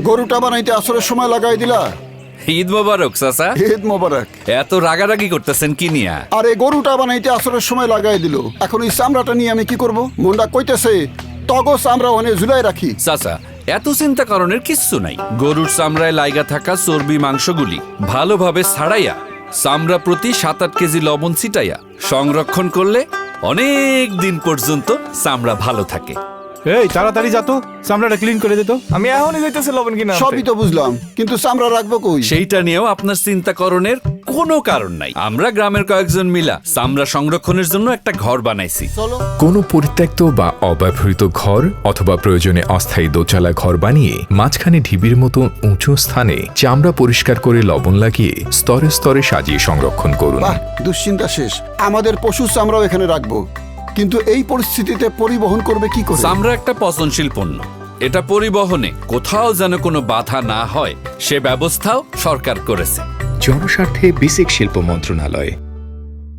গরুটা বানাইতে আসরের সময় লাগাই দিলা। ঈদ মোবারক চাচা। ঈদ মোবারক। এত রাগারাগি করতেছেন কি নিয়া? আরে গরুটা বানাইতে আসরের সময় লাগাই দিল, এখন এই চামড়াটা নিয়ে আমি কি করব? মনটা কইতেছে তগো চামড়া ওখানে ঝুলাই রাখি। চাচা, এত চিন্তা করণের কিচ্ছু নাই। গরুর চামড়ায় লাইগা থাকা চর্বি মাংসগুলি ভালোভাবে ছাড়াইয়া চামড়া প্রতি 7-8 কেজি লবণ ছিটাইয়া সংরক্ষণ করলে অনেক দিন পর্যন্ত চামড়া ভালো থাকে। এই তাড়াতাড়ি যা তো, চামড়াটা ক্লিন করে দে তো। আমি এখনই যাইতেছি লবণ কিনা আনতে। সবই তো বুঝলাম, কিন্তু চামড়া রাখবো কই? সেইটা নিয়েও আপনার চিন্তা করণের কোনো কারণ নাই। আমরা গ্রামের কয়েকজন মিলা চামড়া সংরক্ষণের জন্য একটা ঘর বানাইছি। চলো। কোনো পরিত্যক্ত বা অব্যবহৃত ঘর অথবা প্রয়োজনে অস্থায়ী দোচালা ঘর বানিয়ে মাঝখানে ঢিবির মতো উঁচু স্থানে চামড়া পরিষ্কার করে লবণ লাগিয়ে স্তরে স্তরে সাজিয়ে সংরক্ষণ করুন। বাহ, দুশ্চিন্তা শেষ। আমাদের পশু চামড়াও এখানে রাখবো, কিন্তু এই পরিস্থিতিতে পরিবহন করবে কি করে? চামড়া একটা পচনশীল পণ্য, এটা পরিবহনে কোথাও যেন কোনো বাধা না হয় সে ব্যবস্থাও সরকার করেছে। জনস্বার্থে বেসিক শিল্প মন্ত্রণালয়।